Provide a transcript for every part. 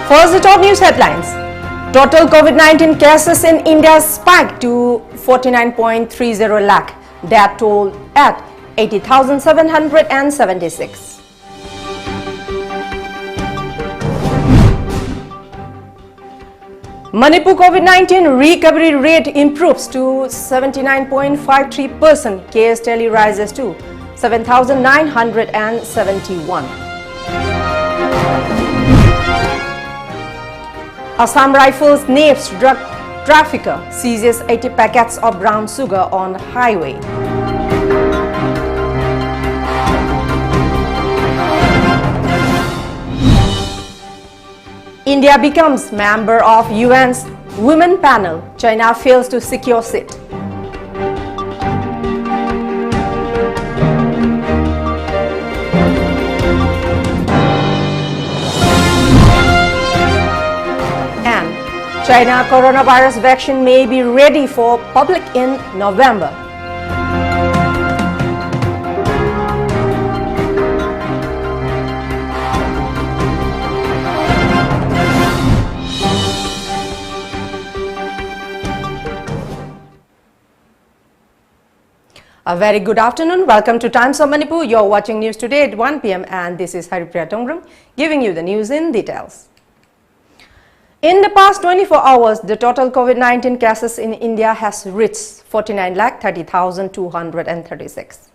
First, the top news headlines. Total COVID-19 cases in India spiked to 49.30 lakh. Death toll at 80,776. Manipur COVID-19 recovery rate improves to 79.53%. Case tally rises to 7,971. Assam Rifles names drug trafficker, seizes 80 packets of brown sugar on highway. India becomes member of UN's Women Panel. China fails to secure seat. China coronavirus vaccine may be ready for public in November. A very good afternoon. Welcome to Times of Manipur. You're watching news today at 1 p.m. and this is HARIPRIYA giving you the news in details. In the past 24 hours, the total COVID-19 cases in India has reached 49,30,236.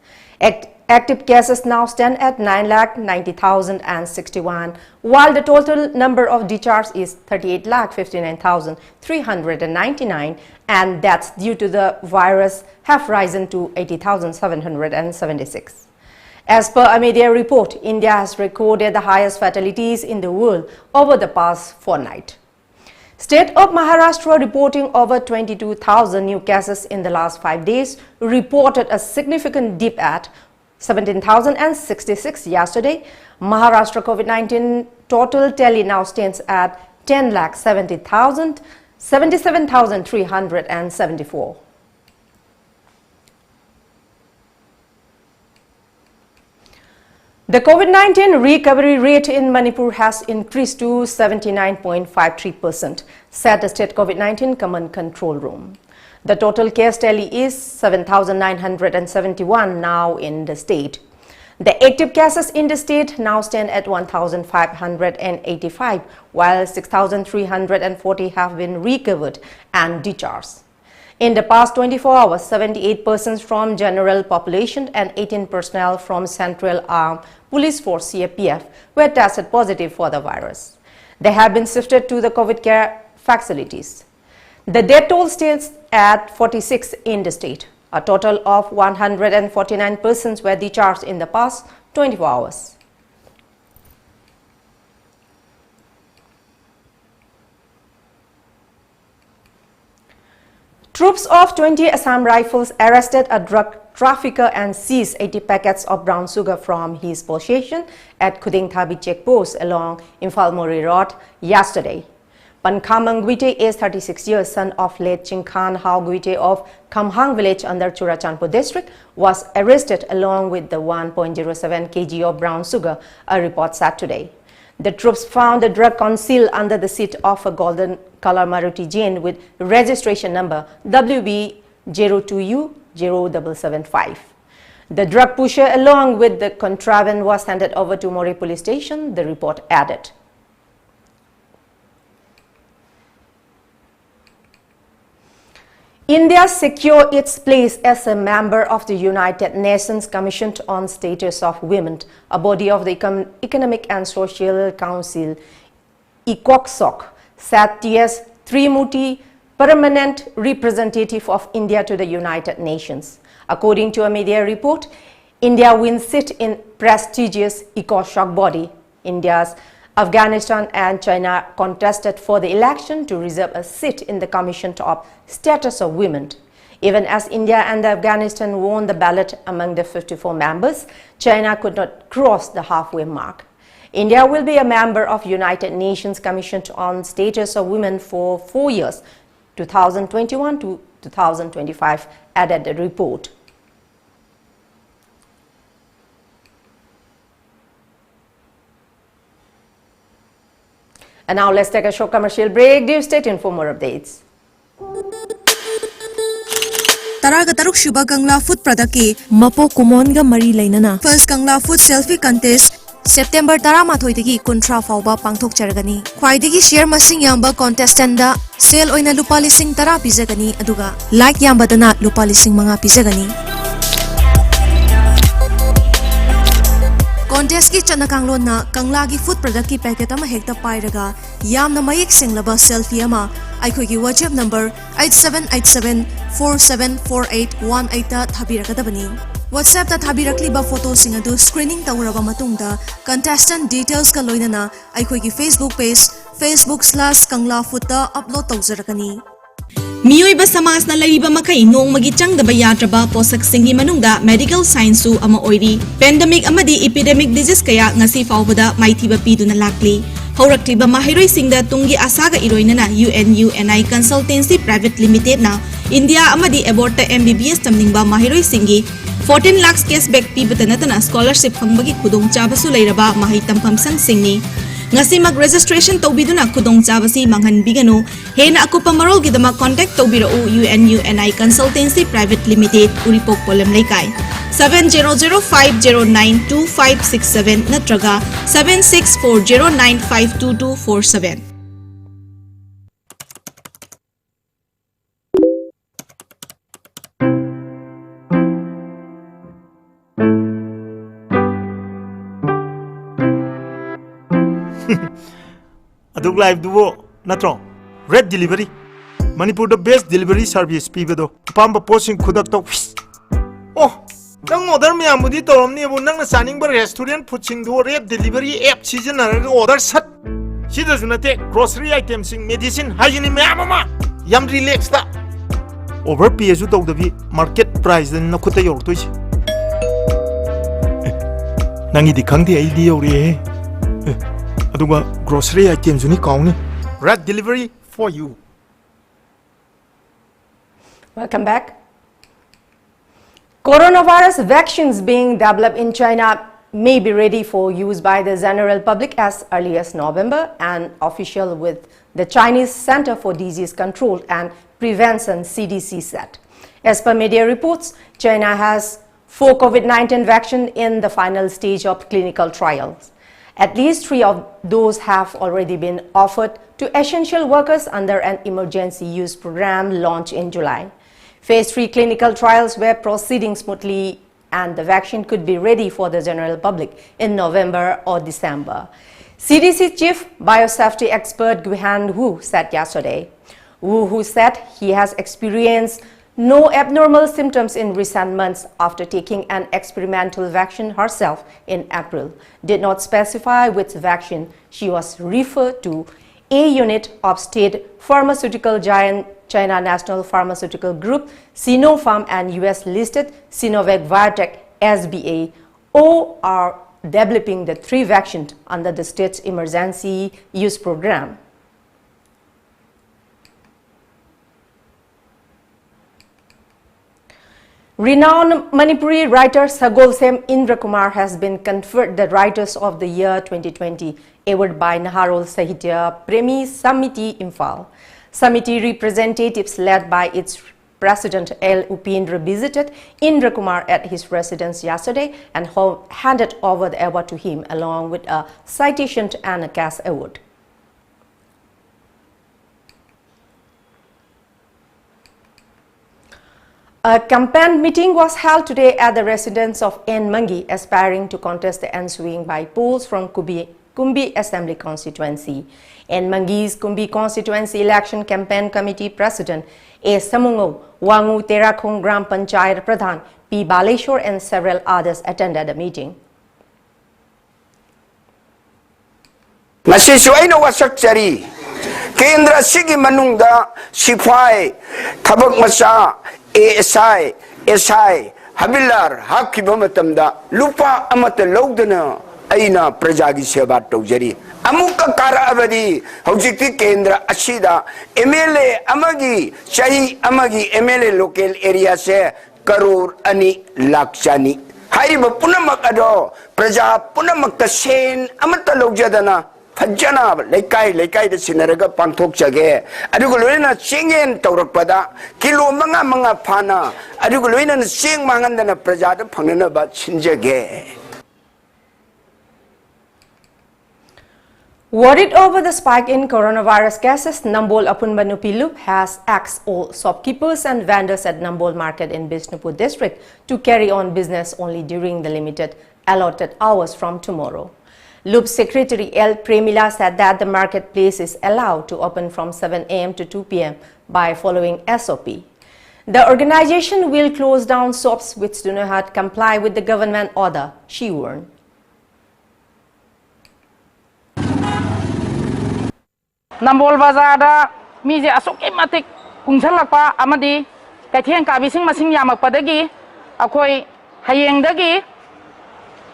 Active cases now stand at 9,90,061, while the total number of discharges is 38,59,399, and deaths due to the virus have risen to 80,776. As per a media report, India has recorded the highest fatalities in the world over the past fortnight. State of Maharashtra, reporting over 22,000 new cases in the last 5 days, reported a significant dip at 17,066 yesterday. Maharashtra COVID-19 total tally now stands at 10,77,374. The COVID-19 recovery rate in Manipur has increased to 79.53%, said the State COVID-19 Command Control Room. The total case tally is 7,971 now in the state. The active cases in the state now stand at 1,585, while 6,340 have been recovered and discharged. In the past 24 hours, 78 persons from general population and 18 personnel from Central Armed Police Force (CAPF) were tested positive for the virus. They have been shifted to the COVID care facilities. The death toll stands at 46 in the state. A total of 149 persons were discharged in the past 24 hours. Troops of 20 Assam Rifles arrested a drug trafficker and seized 80 packets of brown sugar from his possession at Khudingthabi checkpost along Imphal-Mori Road yesterday. Pankhamang Guite is 36 years, son of late Chingkhan Hao Guite of Khamhang village under Churachandpur district, was arrested along with the 1.07 kg of brown sugar, a report said today. The troops found the drug concealed under the seat of a golden color Maruti Jane with registration number WB02U0775. The drug pusher along with the contraband was handed over to Mori police station, the report added. India secured its place as a member of the United Nations Commission on Status of Women, a body of the Economic and Social Council, ECOSOC, said T.S. Trimuti, permanent representative of India to the United Nations. According to a media report, India wins seat in prestigious ECOSOC body. India's Afghanistan and China contested for the election to reserve a seat in the Commission of Status of Women. Even as India and Afghanistan won the ballot among the 54 members, China could not cross the halfway mark. India will be a member of United Nations Commission on Status of Women for 4 years, 2021 to 2025, added the report. And now let's take a short commercial break. Do stay tuned for more updates. Taraga taruk Shuba Kangla Food Product Mapo Kumonga Mari Lainana First Kangla Food Selfie Contest September Taramathoidagi Kuntra Fauba Pangthok Charagani Khwaidagi Share Masing Yamba Contestant da Sale Oina Lupa Lising Tara Pizagani Aduga Like Yamba Dana Lupa Lising Manga Pizagani Contest ki chanakanglo na Kangla gi food product ki packet ama hekta pairaga yamna mayek singlaba selfie ama aikhoi gi WhatsApp number 8787474818 ta thabiragadabani WhatsApp ta thabirakliba photo sing adu screening tawraba matungda contestant details ka loinana aikhoi gi Facebook page facebook/kanglafood ta upload tawjarakani Miyoi Samas na lariba makai noong magichang da bayatraba posak singi manungda medical science su ama oiri pandemic amadi epidemic disease kaya ngasi faubada maithiba pidu na lakli hauraktiba mahiroi singda tungi asaga iroina na UNI Consultancy Private Limited na India amadi aborta MBBS tamningba mahiroi singi 14 lakhs cashback pibata natana scholarship hangbagi khudong chabasu lairaba mahi tampam sang singni ngasi mag registration tawbiduna khudong chabasi manghan bigano hena akupa marol gidama contact tawbiro UNI Consultancy Private Limited Uripok Polem Laikai 7005092567 natraga 7640952247 Aduk live duo natro red delivery Manipur the best delivery service pibado pamba posting khudak to oh nang order me amudi toromni bu nang saning bar restaurant puching do red delivery app season order sat sida sunate grocery items sing medicine hygiene me amama yam relax ta over pay su to the market price na khuta yor to nangi di khangdi id yori aduga grocery items ni kauni red delivery for you. Welcome back. Coronavirus vaccines being developed in China may be ready for use by the general public as early as November, an official with the Chinese Center for Disease Control and Prevention CDC said. As per media reports, China has 4 COVID-19 vaccines in the final stage of clinical trials. At least 3 of those have already been offered to essential workers under an emergency use program launched in July. Phase 3 clinical trials were proceeding smoothly and the vaccine could be ready for the general public in November or December. CDC Chief Biosafety Expert Guihan Wu said yesterday. Wu, who said he has experienced no abnormal symptoms in recent months after taking an experimental vaccine herself in April, did not specify which vaccine she was referred to. A unit of state pharmaceutical giant China National Pharmaceutical Group, Sinopharm, and US-listed Sinovac Biotech SBA all are developing the 3 vaccines under the state's emergency use program. Renowned Manipuri writer Sagolsem Indrakumar has been conferred the Writers of the Year 2020 award by Naharol Sahitya Premi Samiti Imphal. Samiti representatives led by its President L. Upendra visited Indrakumar at his residence yesterday and handed over the award to him along with a citation and a cash award. A campaign meeting was held today at the residence of N. Mangi, aspiring to contest the ensuing by polls from Kumbi Assembly constituency. N. Mangi's Kumbi constituency election campaign committee president A. Samungo, Wangu Terakong Gram Panchayat Pradhan, P. Baleshwar and several others attended the meeting. Masisu ay nawasak sari. Kendra sige manungda sifai tabak masa ASI, SI, Habilar, Hakiba matamda, Lupa amata logdana, Aina Prajagi Sebato Jeri. Amuka Kara Abadi, Hojiki Kendra, Ashida, MLA Amagi, Shahi Amagi, MLA local area se, Karur Ani Lakshani. Hariba Punamakado, Praja Punamakasen, Amata Logjadana, फजना लेकाई द सिनरगा पांथोकचगे अदुगु लोइना चेंगेन तौरकपदा kilo मंगा मंगा फाना अदुगु लोइना चेंग मांगनदना प्रजादा फंगनबा सिनजगे. Worried over the spike in coronavirus cases, Nambol Apunba Nupilup has asked all shopkeepers and vendors at Nambol Market in Bishnupur district to carry on business only during the limited allotted hours from tomorrow. Loop Secretary L. Premila said that the marketplace is allowed to open from 7 a.m. to 2 p.m. by following SOP. The organization will close down shops which do not comply with the government order, she warned. Nambol Bazada Miji Asoki Matik Kungsalapa Amadi Katian Kabising Masing Yamakpadagi Akoi Hayeng Dagi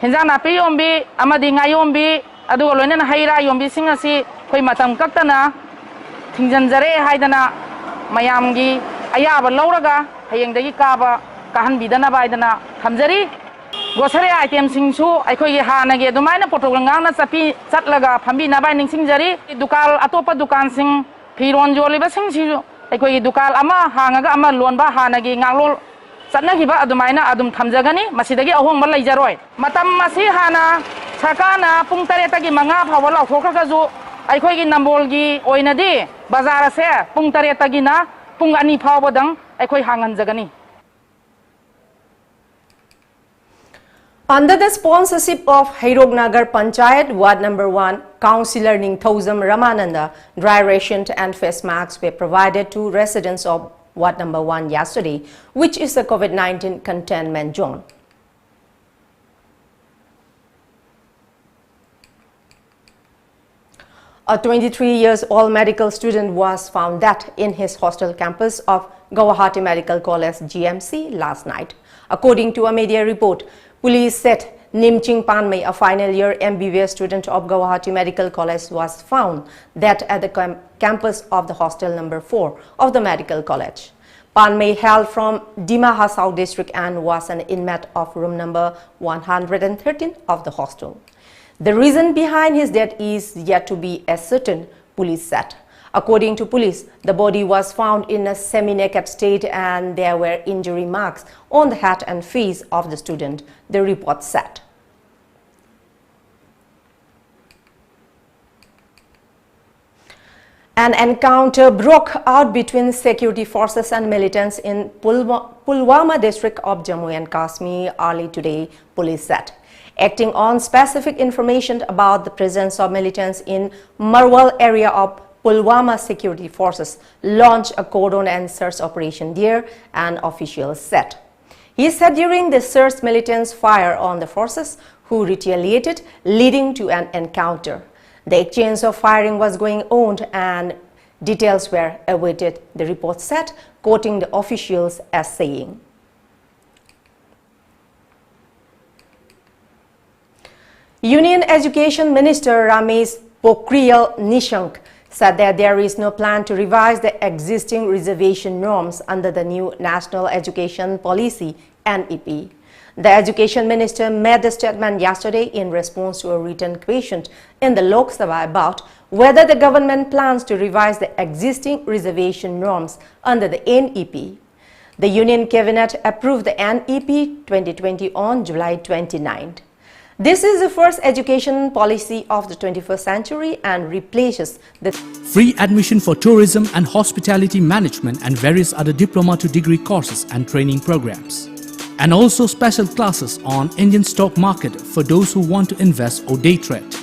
Hinzana Piyombi Amadi Ngayombi Aduolon Haira Yombi Singasi Koi Matam Katana Tinjanzare Haidana Mayamgi Ayaba Lauraga Hayeng Dagi Kaba Kahan Bidana Baidana Hamzari Grocery items singsu aikoi hanage dumaina potolanga sapi chatlaga phambi nabai ningsingjari dukal atopa dukan sing phiron joliba singsi aikoi dukal ama hangaga ama lonba hanage ngalol chatnagiba adumaina adum thamjagani masidagi ahongba leijaroi matam masi hana sakana pung 3 tagi manga phawal authokhaga ju aikoi gi nambolgi oinadi bazar se pung 3 tagi na pung 2 phawbadang aikoi hangan jagani. Under the sponsorship of Hairognagar Panchayat, Ward Number 1, Councillor Ningthauzam Ramananda, dry rations and face masks were provided to residents of Ward Number 1 yesterday, which is the COVID-19 containment zone. A 23-year-old medical student was found dead in his hostel campus of Guwahati Medical College GMC last night. According to a media report, police said Nimching Panmei, a final year MBBS student of Guwahati Medical College, was found dead at the campus of the hostel number 4 of the medical college. Panmei hailed from Dima Hasao district and was an inmate of room number 113 of the hostel. The reason behind his death is yet to be ascertained, police said. According to police, the body was found in a semi-naked state and there were injury marks on the head and face of the student, the report said. An encounter broke out between security forces and militants in Pulwama district of Jammu and Kashmir early today, police said. Acting on specific information about the presence of militants in Marwal area of Pulwama security forces launched a cordon and search operation there, an official said. He said during the search, militants fired on the forces who retaliated, leading to an encounter. The exchange of firing was going on and details were awaited, the report said, quoting the officials as saying. Union Education Minister Ramesh Pokhriyal Nishank said that there is no plan to revise the existing reservation norms under the new National Education Policy (NEP). The Education Minister made the statement yesterday in response to a written question in the Lok Sabha about whether the government plans to revise the existing reservation norms under the NEP. The Union Cabinet approved the NEP 2020 on July 29th. This is the first education policy of the 21st century and replaces the free admission for tourism and hospitality management and various other diploma to degree courses and training programs. And also special classes on Indian stock market for those who want to invest or day trade.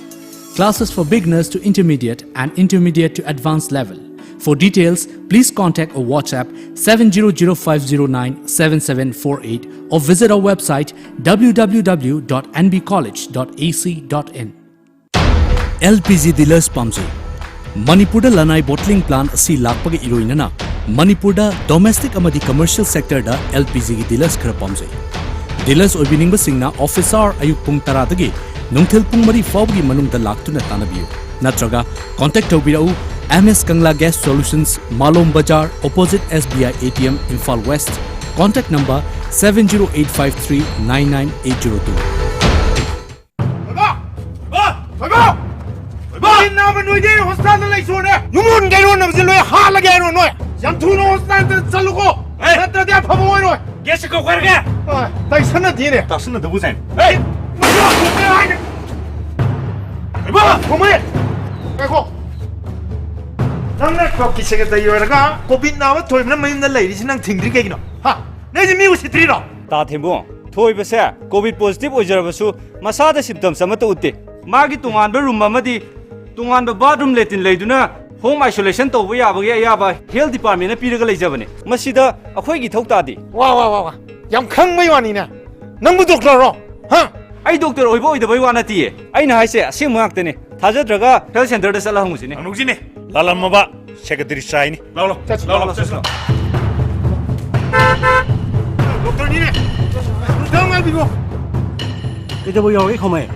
Classes for beginners to intermediate and intermediate to advanced level. For details, please contact or WhatsApp 7005097748 or visit our website www.nbcollege.ac.in. LPG dealers Pamse Manipurda Lanai bottling plant asi lakpaga iroinana Manipurda domestic amadi commercial sector da LPG dealers khara pamse. Dealers oibiningba singna officer ayuk pung 10 dagi nungthil pung 3 fawgi manungda laktuna tanabiyu natraga contact tawbirau MS Kangla Gas Solutions, Malom Bazaar, opposite SBI ATM, Imphal West. Contact number 70853 99802. Covid na ba noi de hospital da lai so ne. Numun ga ro na ba loi ha la ga ro noi. Yam thu no hospital da chalu ko. Na ta dia phabu oi noi. Guess ko khar ga. Tai sana di ne. Ta sana da bu sai. Hey. Ba, komai. Kai ko. Nang na ko ki se ga da yo ra ga. Covid na ba thoi na mai na lai ri sin nang thing dri ke gi no. Ha. Ne ji mi u sitri ro. ता थेंबो थोई बसे COVID positive ओजरबसु मसादा symptoms अमत उते मागी तुंगान बे रूम अमदी तुंगान बे बाथरूम लेटिन लेदुना होम आइसोलेशन तौबो याबगे याबा हेल्थ डिपार्टमेंट ना पीरगा लेजबने मसिदा अखोइगी थौतादी वा वा वा वा यम खंग मै वानी ना नंगबु डॉक्टर रो हा आई डॉक्टर ओइबो ओइदबई वा नतिए आइना हाइसे असेम माक्तने थाजद्रगा हेल्थ सेंटर दा चला हंगुसिने अनुजिने लालमबा सेक्रेटरी साइनी लालो लालो डॉक्टर नी ने दम al bigo 그대로 여기 거매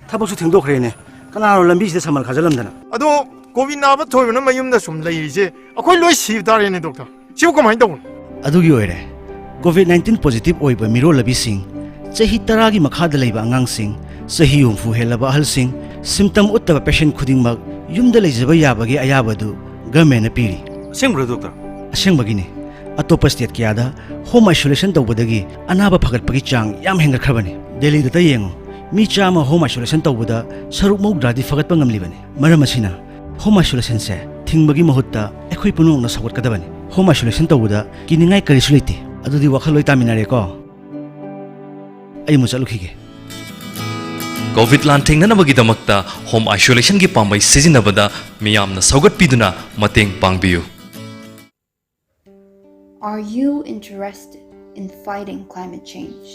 타박수 탱독그래네 까나로 람비시데 사말 가절람다나 아도 고비 나바 토이는 마임나 좀 레이지 아코이 로이 시다레네 doctor 시고 그만 있다고 아두기 오이래 COVID-19 positive 오이바 미로 라비싱 chahi taragi makhada leiba angangsing chahi umfu helaba ahalsing symptom uttaba patient khudingmak yumda leijaba yabagi ayabadu government na piri sembro doctor asengbagini atopa state kyada home isolation tawbadagi anaba phagatpagi chang yam hengarkhabani delhi da tayengo mi chama home isolation tawbada saruk mawdradi phagatpa ngamlibani maram asina home isolation se thingbagi mahutta ekhoi punung na sagot kadabani home isolation tawbada kiningai karisu leite adudi wakhaloi taminare ko ai muchalukhige COVID lan thengnanabagidamakta home isolation gi pambai sizinabada miyamna saugat piduna mateng pangbiyu. Are you interested in fighting climate change?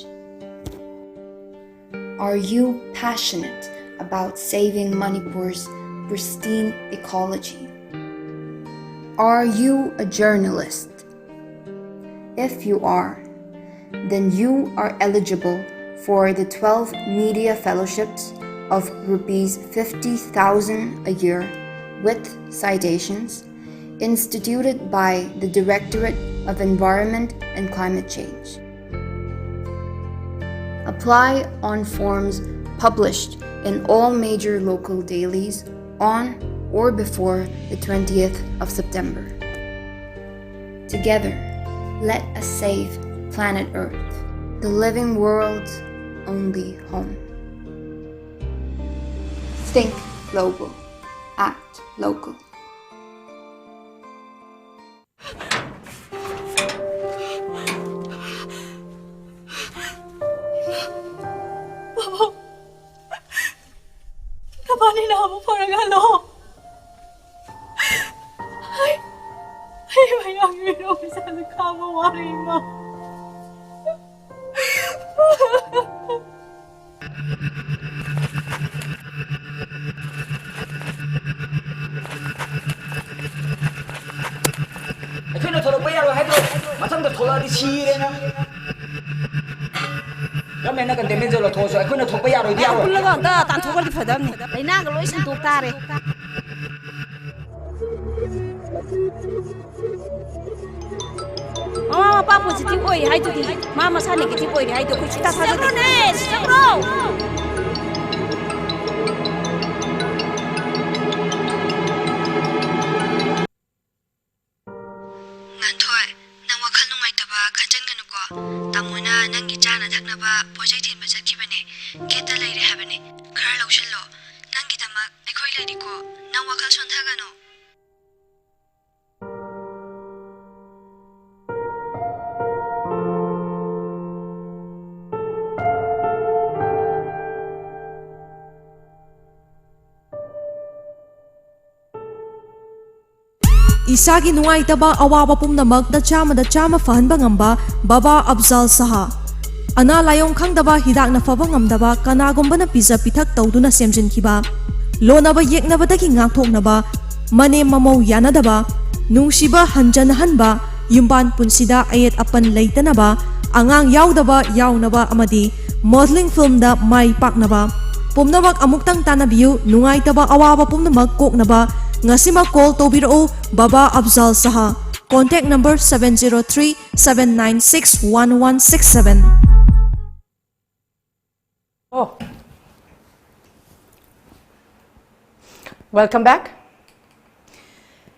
Are you passionate about saving Manipur's pristine ecology? Are you a journalist? If you are, then you are eligible for the 12 media fellowships of rupees 50,000 a year with citations instituted by the Directorate of Environment and Climate Change. Apply on forms published in all major local dailies on or before the 20th of September. Together, let us save planet Earth, the living world's only home. Think global, act local. Nabani na ako paragalo. Ay, mayang yun ako sa nagkamawari mo. ꯑꯩꯈꯣꯏꯅ ꯊꯣꯛꯂꯛꯄ ꯌꯥꯔꯣꯏ ꯍꯥꯏꯗ꯭ꯔꯣ ꯃꯊꯪꯗ ꯊꯣꯛꯂꯛꯑꯗꯤ ꯁꯤꯔꯦꯅ ꯒꯃꯦꯟꯅ containment zone ꯂꯧꯊꯣꯛꯑꯁꯨ ꯑꯩꯈꯣꯏꯅ ꯊꯣꯛꯄ ꯌꯥꯔꯣꯏꯗꯤ ꯌꯥꯔꯣꯏ ꯄꯨꯜꯂꯒ ꯑꯝꯇ ꯇꯥꯟꯊꯣꯛꯈ꯭ꯔꯗꯤ ꯐꯗꯝꯅꯤ ꯂꯩꯅꯥꯒ ꯂꯣꯏ ꯁꯟꯗꯣꯛ ꯇꯥꯔꯦ ꯃꯃꯥ ꯃꯄꯥ ꯄꯣꯖꯤꯇꯤꯚ ꯑꯣꯏ ꯍꯥꯏꯗꯨꯗꯤ ꯃꯥ ꯃꯁꯥ ꯅꯦꯒꯦꯇꯤꯚ ꯑꯣꯏꯔꯦ ꯍꯥꯏꯗꯣ ꯑꯩꯈꯣꯏ ꯁꯨꯡꯊꯥ ꯊꯥꯖꯗꯦ ꯆꯠꯈ꯭ꯔꯣ ꯉꯥꯟꯊꯣꯏ ꯅꯪ ꯋꯥꯈꯜ ꯅꯨꯡꯉꯥꯏꯇꯕ ꯈꯟꯖꯟꯒꯅꯨꯀꯣ ꯇꯥꯃꯣꯅ ꯅꯪꯒꯤ ꯆꯥꯅ ꯊꯛꯅꯕ ꯄꯣꯠꯆꯩ ꯊꯤꯟꯕ ꯆꯠꯈꯤꯕꯅꯦ ꯒꯦꯠꯇ ꯂꯩꯔꯦ ꯍꯥꯏꯕꯅꯦ ꯈꯔ ꯂꯧꯁꯤꯜꯂꯣ ꯅꯪꯒꯤꯗꯃꯛ ꯑꯩꯈꯣꯏ ꯂꯩꯔꯤꯀꯣ ꯅꯪ ꯋꯥꯈꯜ ꯁꯣꯟꯊꯒꯅꯨ Isagi nungaitaba awaba pumnamak na chama fahanba ngamba Baba Afzal Saha. Ana layong khangdaba hidak na faba ngamdaba kanagumba na pizza pitak tawduna semjin kiba. Lonaba yeknaba daki ngakthoknaba mane mamaw yanadaba nungsiba hanjanahanba yumban punsida ayet apan leitanaba angang yaudaba yaunaba amadi modeling film da mai paknaba. Pumnamak amuktang tanabiyu nungaitaba awaba pumnamak koknaba Ngasima call tobiro Baba Afzal Saha. Contact number 703-796-1167. Oh. Welcome back.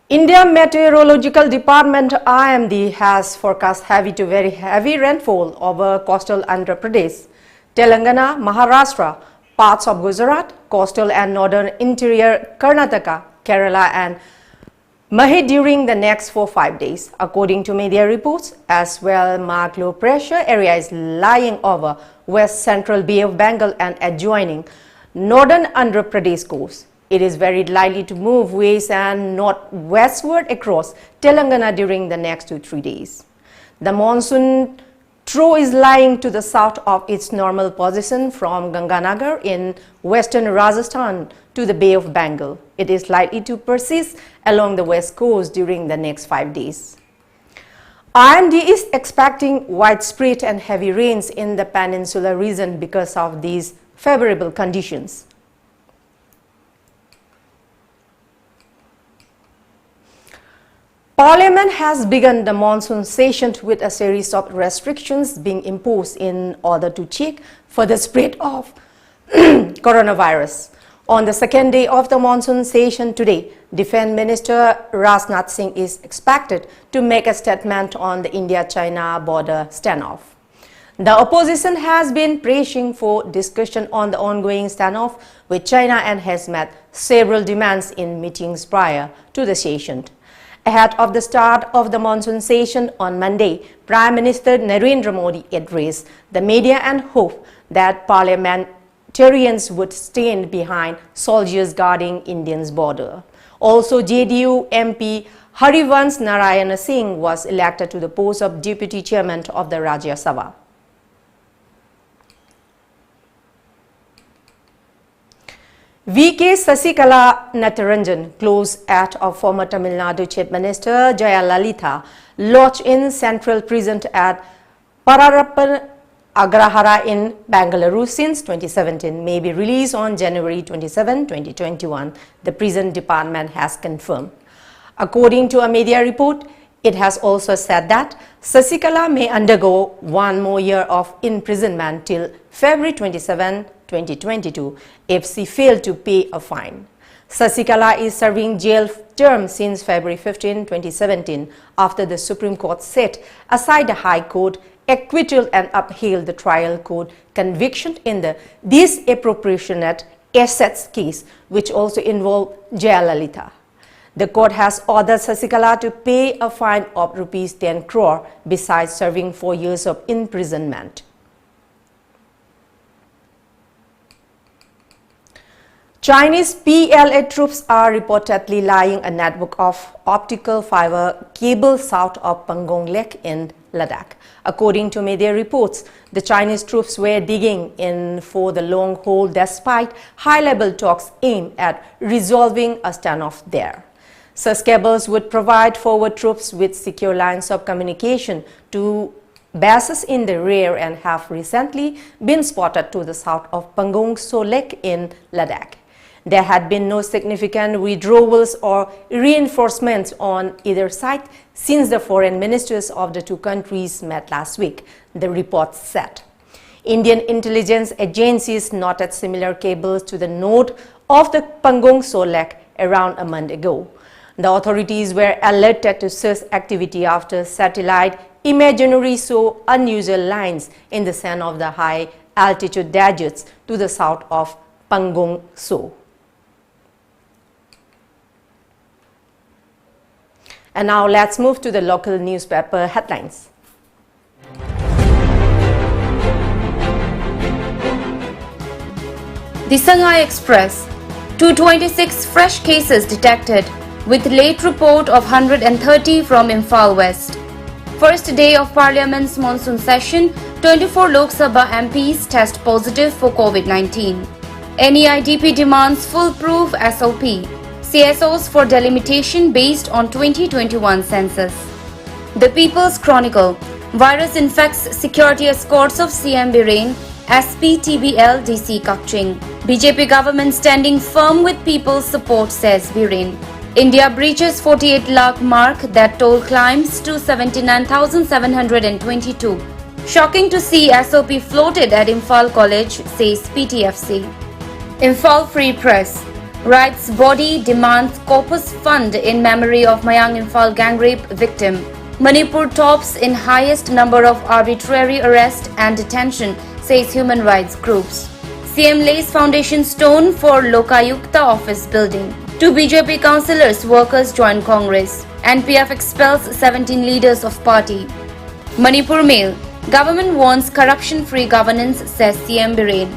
India Meteorological Department IMD has forecast heavy to very heavy rainfall over coastal Andhra Pradesh, Telangana, Maharashtra, parts of Gujarat, coastal and northern interior Karnataka, Kerala and Mahe during the next 4-5 days. According to media reports, as well, marked low pressure area is lying over west central Bay of Bengal and adjoining northern Andhra Pradesh coast. It is very likely to move west and northwestward across Telangana during the next 2-3 days. The monsoon trough is lying to the south of its normal position from Ganganagar in western Rajasthan to the Bay of Bengal. It is likely to persist along the west coast during the next 5 days. IMD is expecting widespread and heavy rains in the peninsular region because of these favorable conditions. Parliament has begun the monsoon session with a series of restrictions being imposed in order to check for the spread of coronavirus. On the second day of the monsoon session today, Defence Minister Rajnath Singh is expected to make a statement on the India-China border standoff. The opposition has been pressing for discussion on the ongoing standoff with China and has met several demands in meetings prior to the session. Ahead of the start of the monsoon session on Monday, Prime Minister Narendra Modi addressed the media and hoped that parliamentarians would stand behind soldiers guarding India's border. Also, JDU MP Harivansh Narayana Singh was elected to the post of Deputy Chairman of the Rajya Sabha. VK Sasikala Natarajan, close at of former Tamil Nadu Chief Minister Jayalalitha, lodged in central prison at Pararappan Agrahara in Bangalore since 2017, may be released on January 27, 2021, the prison department has confirmed. According to a media report, it has also said that Sasikala may undergo 1 more year of imprisonment till February 27, 2022 if she failed to pay a fine. Sasikala is serving jail term since February 15, 2017 after the Supreme Court set aside the High Court acquittal and upheld the trial court conviction in the disappropriated assets case, which also involved Jayalalitha. The court has ordered Sasikala to pay a fine of ₹10 crore besides serving 4 years of imprisonment. Chinese PLA troops are reportedly laying a network of optical fiber cables south of Pangong Lake in Ladakh. According to media reports, the Chinese troops were digging in for the long haul despite high-level talks aimed at resolving a standoff there. Such cables would provide forward troops with secure lines of communication to bases in the rear and have recently been spotted to the south of Pangong So Lake in Ladakh. There had been no significant withdrawals or reinforcements on either side since the foreign ministers of the two countries met last week, the report said. Indian intelligence agencies noted similar cables to the north of the Pangong So Lake around a month ago. The authorities were alerted to such activity after satellite imagery saw unusual lines in the sand of the high-altitude deserts to the south of Pangong So. And now let's move to the local newspaper headlines. The Shanghai Express, 226 fresh cases detected with late report of 130 from Imphal West. First day of Parliament's monsoon session, 24 Lok Sabha MPs test positive for COVID-19. NEIDP demands foolproof SOP. CSOs for delimitation based on 2021 census. The People's Chronicle, virus infects security escorts of CM Biren, SP TBL DC Kakching. BJP government standing firm with people's support, says Biren. India breaches 48 lakh mark, that toll climbs to 79,722. Shocking to see SOP floated at Imphal College, says PTFC. Imphal Free Press. Rights body demands corpus fund in memory of Mayang Imphal gang rape victim. Manipur tops in highest number of arbitrary arrest and detention, says human rights groups. CM lays foundation stone for Lokayukta office building. 2 BJP councillors, workers join Congress. NPF expels 17 leaders of party. Manipur Mail. Government wants corruption-free governance, says CM Biren.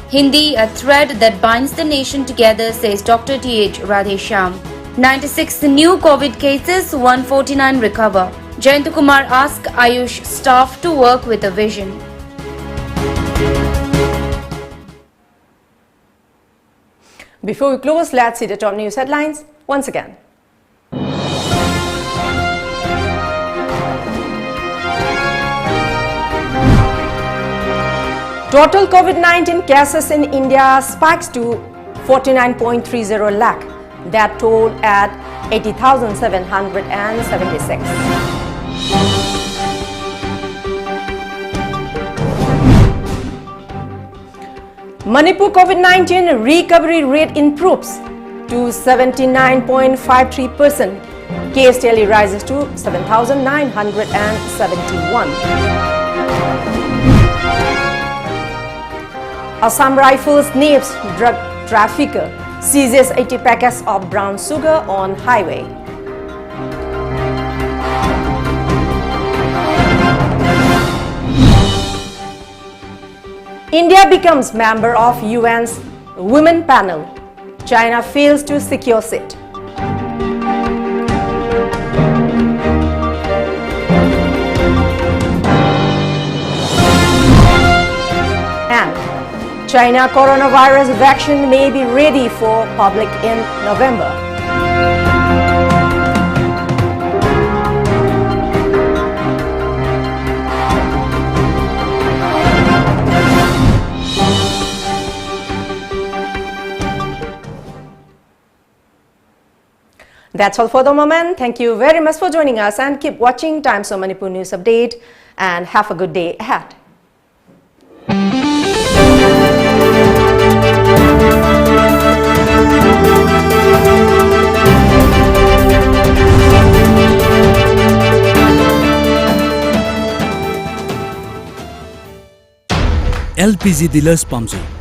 Hindi, a thread that binds the nation together, says Dr. T.H. Radhesham. 96 new COVID cases, 149 recover. Jayanth Kumar asked Ayush staff to work with a vision. Before we close, let's see the top news headlines once again. Total COVID-19 cases in India spikes to 49.30 lakh. That toll at 80,776. Manipur COVID-19 recovery rate improves to 79.53%. Case daily rises to 7,971. Assam Rifles names drug trafficker, seizes 80 packets of brown sugar on highway. India becomes member of UN's Women Panel. China fails to secure seat. And China coronavirus vaccine may be ready for public in November. That's all for the moment. Thank you very much for joining us and keep watching Times of Manipur News Update and have a good day ahead. LPG dealers Pamjay